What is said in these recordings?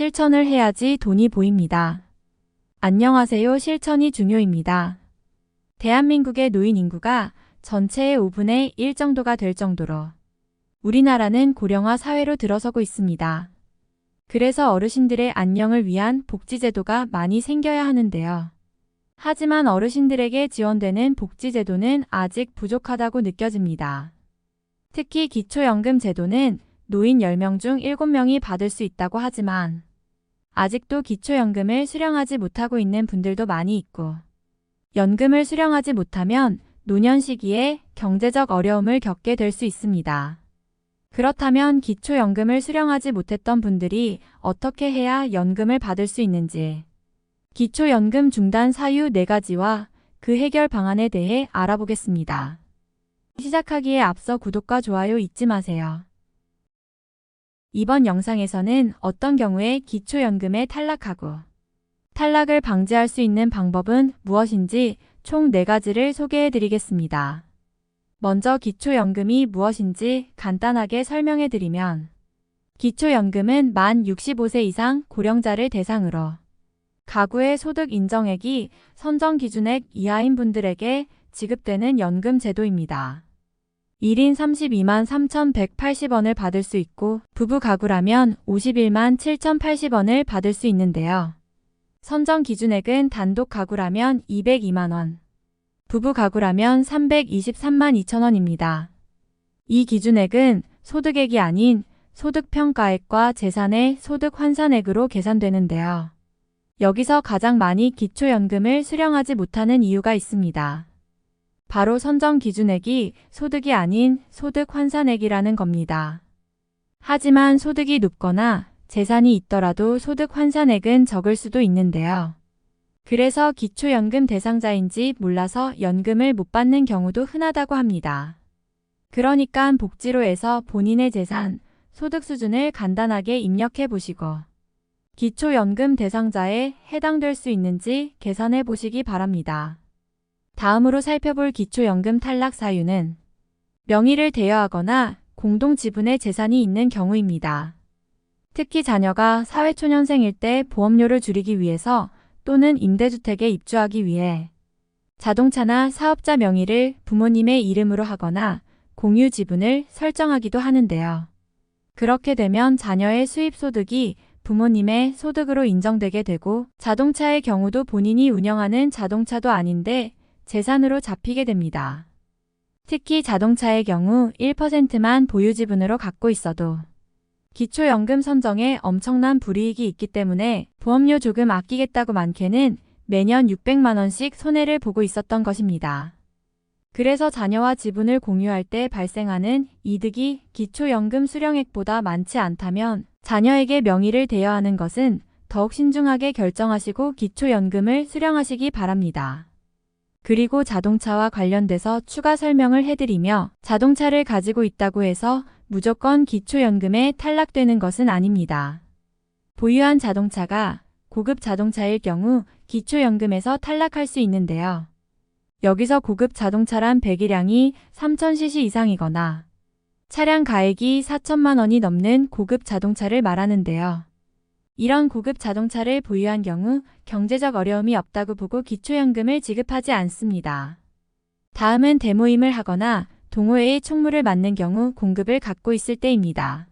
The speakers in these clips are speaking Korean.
실천을 해야지 돈이 보입니다. 안녕하세요. 실천이 중요입니다. 대한민국의 노인 인구가 전체의 5분의 1 정도가 될 정도로 우리나라는 고령화 사회로 들어서고 있습니다. 그래서 어르신들의 안녕을 위한 복지제도가 많이 생겨야 하는데요. 하지만 어르신들에게 지원되는 복지제도는 아직 부족하다고 느껴집니다. 특히 기초연금 제도는 노인 10명 중 7명이 받을 수 있다고 하지만 아직도 기초연금을 수령하지 못하고 있는 분들도 많이 있고 연금을 수령하지 못하면 노년 시기에 경제적 어려움을 겪게 될 수 있습니다. 그렇다면 기초연금을 수령하지 못했던 분들이 어떻게 해야 연금을 받을 수 있는지 기초연금 중단 사유 4가지와 그 해결 방안에 대해 알아보겠습니다. 시작하기에 앞서 구독과 좋아요 잊지 마세요. 이번 영상에서는 어떤 경우에 기초연금에 탈락하고 탈락을 방지할 수 있는 방법은 무엇인지 총 4가지를 소개해 드리겠습니다. 먼저 기초연금이 무엇인지 간단하게 설명해 드리면 기초연금은 만 65세 이상 고령자를 대상으로 가구의 소득 인정액이 선정 기준액 이하인 분들에게 지급되는 연금 제도입니다. 1인 32만 3,180원을 받을 수 있고 부부 가구라면 51만 7,080원을 받을 수 있는데요. 선정 기준액은 단독 가구라면 202만원, 부부 가구라면 323만 2천원입니다. 이 기준액은 소득액이 아닌 소득평가액과 재산의 소득 환산액으로 계산되는데요. 여기서 가장 많이 기초연금을 수령하지 못하는 이유가 있습니다. 바로 선정 기준액이 소득이 아닌 소득 환산액이라는 겁니다. 하지만 소득이 높거나 재산이 있더라도 소득 환산액은 적을 수도 있는데요. 그래서 기초연금 대상자인지 몰라서 연금을 못 받는 경우도 흔하다고 합니다. 그러니까 복지로에서 본인의 재산, 소득 수준을 간단하게 입력해 보시고 기초연금 대상자에 해당될 수 있는지 계산해 보시기 바랍니다. 다음으로 살펴볼 기초연금 탈락 사유는 명의를 대여하거나 공동지분의 재산이 있는 경우입니다. 특히 자녀가 사회초년생일 때 보험료를 줄이기 위해서 또는 임대주택에 입주하기 위해 자동차나 사업자 명의를 부모님의 이름으로 하거나 공유 지분을 설정하기도 하는데요. 그렇게 되면 자녀의 수입소득이 부모님의 소득으로 인정되게 되고 자동차의 경우도 본인이 운영하는 자동차도 아닌데 재산으로 잡히게 됩니다. 특히 자동차의 경우 1%만 보유지분으로 갖고 있어도 기초연금 선정에 엄청난 불이익이 있기 때문에 보험료 조금 아끼겠다고 많게는 매년 600만원씩 손해를 보고 있었던 것입니다. 그래서 자녀와 지분을 공유할 때 발생하는 이득이 기초연금 수령액보다 많지 않다면 자녀에게 명의를 대여하는 것은 더욱 신중하게 결정하시고 기초연금을 수령하시기 바랍니다. 그리고 자동차와 관련돼서 추가 설명을 해드리며 자동차를 가지고 있다고 해서 무조건 기초연금에 탈락되는 것은 아닙니다. 보유한 자동차가 고급 자동차일 경우 기초연금에서 탈락할 수 있는데요. 여기서 고급 자동차란 배기량이 3000cc 이상이거나 차량 가액이 4천만 원이 넘는 고급 자동차를 말하는데요. 이런 고급 자동차를 보유한 경우 경제적 어려움이 없다고 보고 기초연금을 지급하지 않습니다. 다음은 대모임을 하거나 동호회의 총무를 맡는 경우 공급을 갖고 있을 때입니다.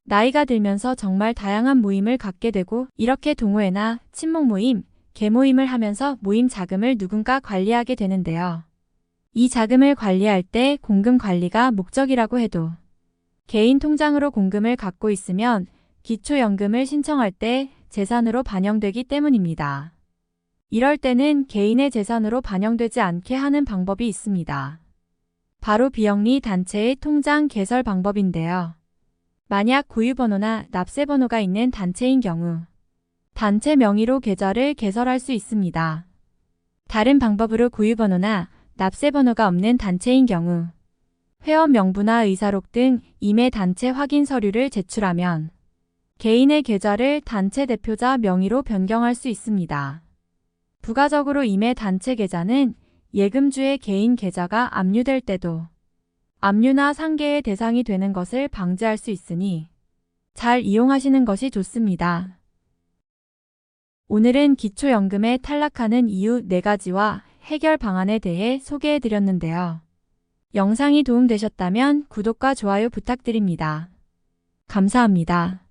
나이가 들면서 정말 다양한 모임을 갖게 되고 이렇게 동호회나 친목 모임, 계모임을 하면서 모임 자금을 누군가 관리하게 되는데요. 이 자금을 관리할 때 공금 관리가 목적이라고 해도 개인 통장으로 공금을 갖고 있으면 기초연금을 신청할 때 재산으로 반영되기 때문입니다. 이럴 때는 개인의 재산으로 반영되지 않게 하는 방법이 있습니다. 바로 비영리 단체의 통장 개설 방법인데요. 만약 구유번호나 납세번호가 있는 단체인 경우 단체 명의로 계좌를 개설할 수 있습니다. 다른 방법으로 구유번호나 납세번호가 없는 단체인 경우 회원 명부나 의사록 등 임의 단체 확인 서류를 제출하면 개인의 계좌를 단체 대표자 명의로 변경할 수 있습니다. 부가적으로 임의 단체 계좌는 예금주의 개인 계좌가 압류될 때도 압류나 상계의 대상이 되는 것을 방지할 수 있으니 잘 이용하시는 것이 좋습니다. 오늘은 기초연금에 탈락하는 이유 4가지와 해결 방안에 대해 소개해 드렸는데요. 영상이 도움되셨다면 구독과 좋아요 부탁드립니다. 감사합니다.